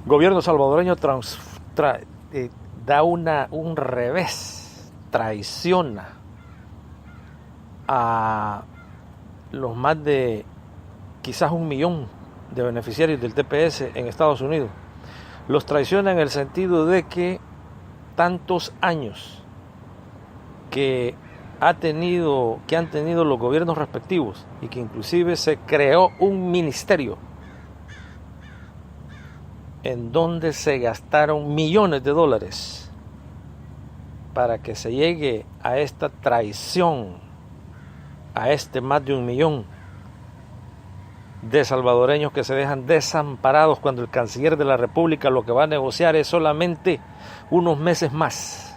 Gobierno salvadoreño da un revés, traiciona a los más de quizás 1 millón de beneficiarios del TPS en Estados Unidos. Los traiciona en el sentido de que tantos años que han tenido los gobiernos respectivos y que inclusive se creó un ministerio en donde se gastaron millones de dólares para que se llegue a esta traición, a más de 1 millón de salvadoreños que se dejan desamparados cuando el canciller de la República lo que va a negociar es solamente unos meses más,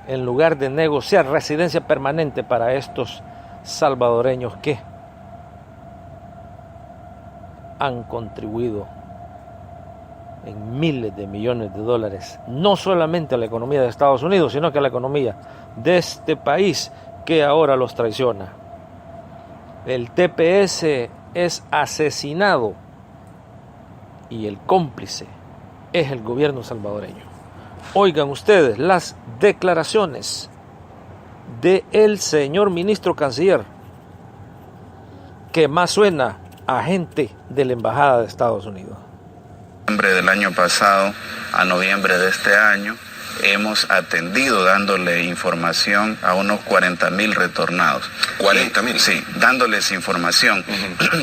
en lugar de negociar residencia permanente para estos salvadoreños que han contribuido en miles de millones de dólares, no solamente a la economía de Estados Unidos, sino que a la economía de este país que ahora los traiciona. El TPS es asesinado y el cómplice es el gobierno salvadoreño. Oigan ustedes las declaraciones del señor ministro canciller, que más suena a agente de la embajada de Estados Unidos. Del año pasado a noviembre de este año hemos atendido dándole información a unos 40,000 retornados. ¿40,000? Sí, dándoles información,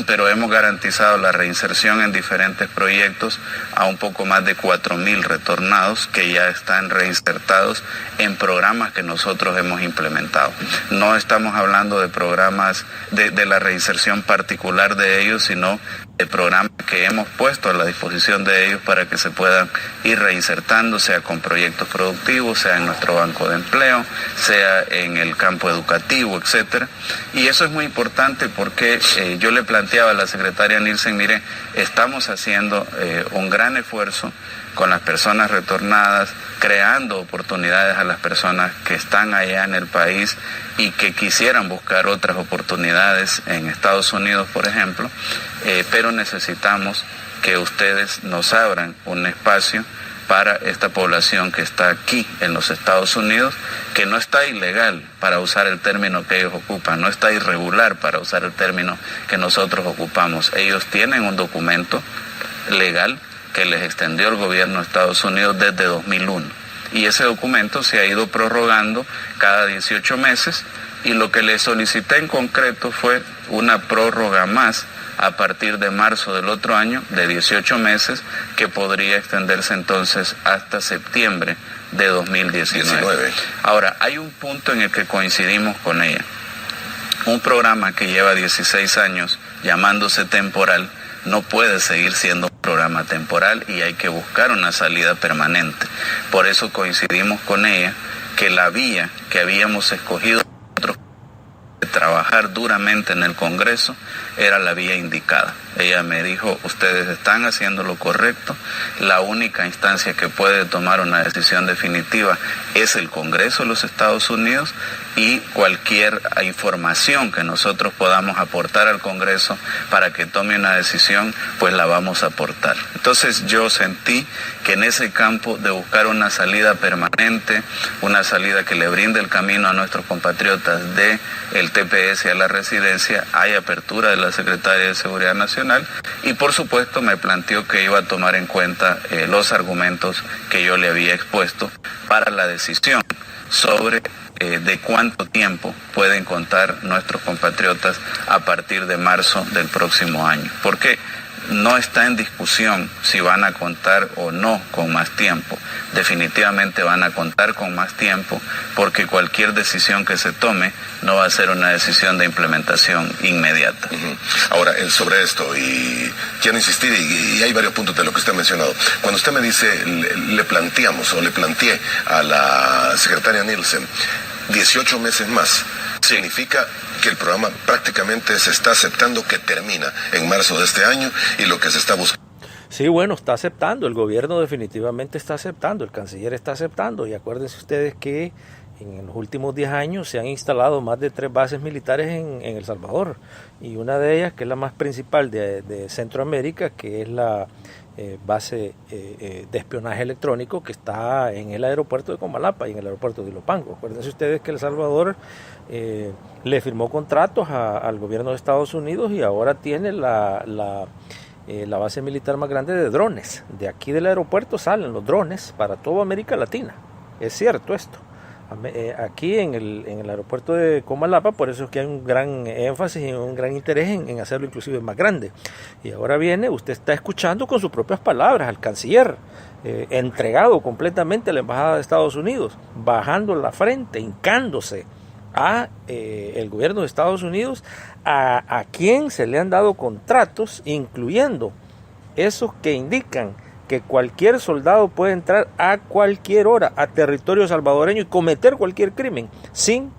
pero hemos garantizado la reinserción en diferentes proyectos a un poco más de 4,000 retornados que ya están reinsertados en programas que nosotros hemos implementado. No estamos hablando de programas de la reinserción particular de ellos, sino de programas que hemos puesto a la disposición de ellos para que se puedan ir reinsertando, sea con proyectos productivos, sea en nuestro banco de empleo, sea en el campo educativo, etcétera. Y eso es muy importante porque yo le planteaba a la secretaria Nielsen, mire, estamos haciendo un gran esfuerzo con las personas retornadas, creando oportunidades a las personas que están allá en el país y que quisieran buscar otras oportunidades en Estados Unidos, por ejemplo, pero necesitamos que ustedes nos abran un espacio para esta población que está aquí en los Estados Unidos, que no está ilegal, para usar el término que ellos ocupan, no está irregular, para usar el término que nosotros ocupamos. Ellos tienen un documento legal que les extendió el gobierno de Estados Unidos desde 2001. Y ese documento se ha ido prorrogando cada 18 meses y lo que les solicité en concreto fue una prórroga más a partir de marzo del otro año, de 18 meses, que podría extenderse entonces hasta septiembre de 2019. Ahora, hay un punto en el que coincidimos con ella. Un programa que lleva 16 años llamándose temporal no puede seguir siendo un programa temporal y hay que buscar una salida permanente. Por eso coincidimos con ella que la vía que habíamos escogido nosotros de trabajar duramente en el Congreso era la vía indicada. Ella me dijo, ustedes están haciendo lo correcto, la única instancia que puede tomar una decisión definitiva es el Congreso de los Estados Unidos y cualquier información que nosotros podamos aportar al Congreso para que tome una decisión, pues la vamos a aportar. Entonces yo sentí que en ese campo de buscar una salida permanente, una salida que le brinde el camino a nuestros compatriotas de el TPS a la residencia, hay apertura de la Secretaría de Seguridad Nacional y por supuesto me planteó que iba a tomar en cuenta los argumentos que yo le había expuesto para la decisión sobre de cuánto tiempo pueden contar nuestros compatriotas a partir de marzo del próximo año. Porque no está en discusión si van a contar o no con más tiempo. Definitivamente van a contar con más tiempo porque cualquier decisión que se tome no va a ser una decisión de implementación inmediata. Ahora, sobre esto, y quiero insistir, y hay varios puntos de lo que usted ha mencionado. Cuando usted me dice, le planteé a la secretaria Nielsen 18 meses más, significa que el programa prácticamente se está aceptando que termina en marzo de este año y lo que se está buscando. Sí, bueno, está aceptando, el gobierno definitivamente está aceptando, el canciller está aceptando y acuérdense ustedes que en los últimos 10 años se han instalado más de 3 bases militares en El Salvador, y una de ellas, que es la más principal de Centroamérica, que es la base de espionaje electrónico, que está en el aeropuerto de Comalapa y en el aeropuerto de Ilopango. Acuérdense ustedes que El Salvador le firmó contratos al gobierno de Estados Unidos y ahora tiene la base militar más grande de drones. De aquí del aeropuerto salen los drones para toda América Latina. Es cierto esto. Aquí en el aeropuerto de Comalapa, por eso es que hay un gran énfasis y un gran interés en hacerlo inclusive más grande. Y ahora usted está escuchando con sus propias palabras al canciller, entregado completamente a la embajada de Estados Unidos, bajando la frente, hincándose a el gobierno de Estados Unidos, a quien se le han dado contratos, incluyendo esos que indican que cualquier soldado puede entrar a cualquier hora a territorio salvadoreño y cometer cualquier crimen sin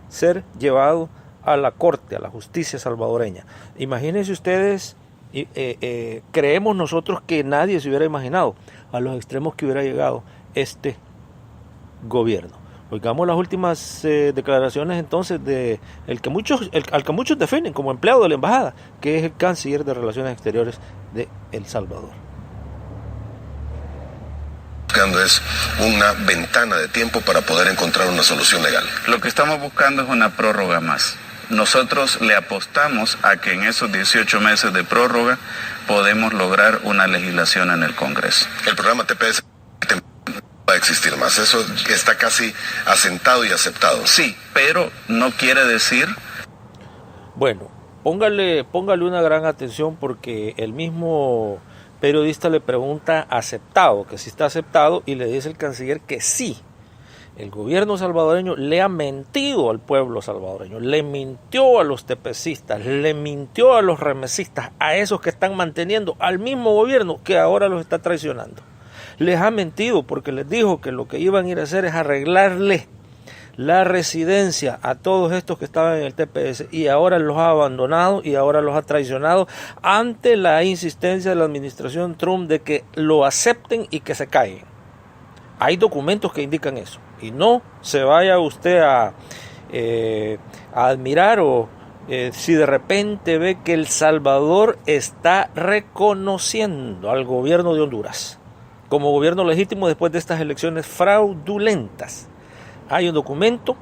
ser llevado a la corte, a la justicia salvadoreña. Imagínense ustedes, creemos nosotros que nadie se hubiera imaginado a los extremos que hubiera llegado este gobierno. Oigamos las últimas declaraciones entonces de al que muchos definen como empleado de la embajada, que es el canciller de Relaciones Exteriores de El Salvador. Buscando es una ventana de tiempo para poder encontrar una solución legal. Lo que estamos buscando es una prórroga más. Nosotros le apostamos a que en esos 18 meses de prórroga podemos lograr una legislación en el Congreso. El programa TPS va a existir más, eso está casi asentado y aceptado. Sí, pero no quiere decir... Bueno, póngale una gran atención, porque el mismo periodista le pregunta aceptado, que si está aceptado, y le dice el canciller que sí. El gobierno salvadoreño le ha mentido al pueblo salvadoreño, le mintió a los tepecistas, le mintió a los remesistas, a esos que están manteniendo al mismo gobierno que ahora los está traicionando. Les ha mentido porque les dijo que lo que iban a ir a hacer es arreglarle la residencia a todos estos que estaban en el TPS, y ahora los ha abandonado y ahora los ha traicionado ante la insistencia de la administración Trump de que lo acepten y que se caigan. Hay documentos que indican eso, y no se vaya usted a admirar si de repente ve que El Salvador está reconociendo al gobierno de Honduras como gobierno legítimo después de estas elecciones fraudulentas. Hay un documento,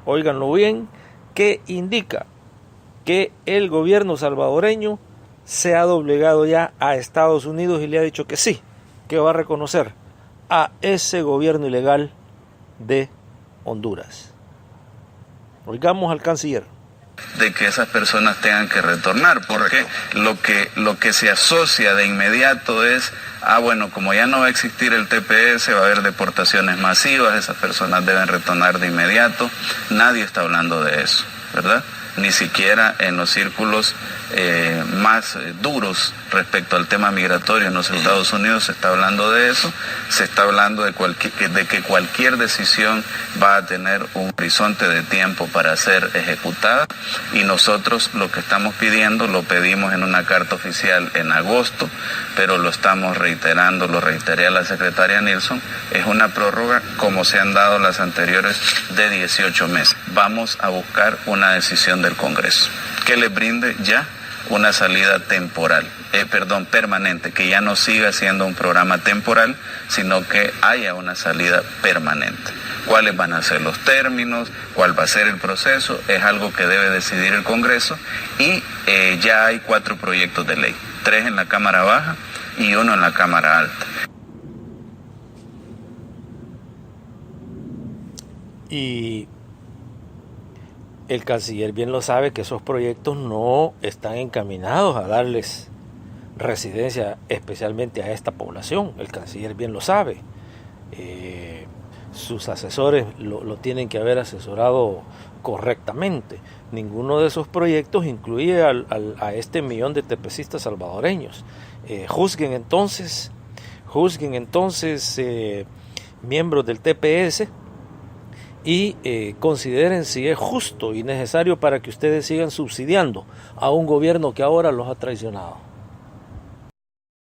óiganlo bien, que indica que el gobierno salvadoreño se ha doblegado ya a Estados Unidos y le ha dicho que sí, que va a reconocer a ese gobierno ilegal de Honduras. Oigamos al canciller. De que esas personas tengan que retornar, porque lo que se asocia de inmediato es, bueno, como ya no va a existir el TPS, va a haber deportaciones masivas, esas personas deben retornar de inmediato. Nadie está hablando de eso, ¿verdad? Ni siquiera en los círculos más duros respecto al tema migratorio en los Estados Unidos se está hablando de eso. Se está hablando de que cualquier decisión va a tener un horizonte de tiempo para ser ejecutada, y nosotros lo que estamos pidiendo, lo pedimos en una carta oficial en agosto, pero lo estamos reiterando, lo reiteré a la secretaria Nilsson, es una prórroga como se han dado las anteriores de 18 meses. Vamos a buscar una decisión del Congreso que le brinde ya una salida permanente, que ya no siga siendo un programa temporal, sino que haya una salida permanente. ¿Cuáles van a ser los términos? ¿Cuál va a ser el proceso? Es algo que debe decidir el Congreso, y ya hay 4 proyectos de ley, 3 en la Cámara Baja y 1 en la Cámara Alta. Y el canciller bien lo sabe que esos proyectos no están encaminados a darles residencia especialmente a esta población. El canciller bien lo sabe. Sus asesores lo tienen que haber asesorado correctamente. Ninguno de esos proyectos incluye a este millón de tepecistas salvadoreños. Juzguen entonces miembros del TPS, y consideren si es justo y necesario para que ustedes sigan subsidiando a un gobierno que ahora los ha traicionado.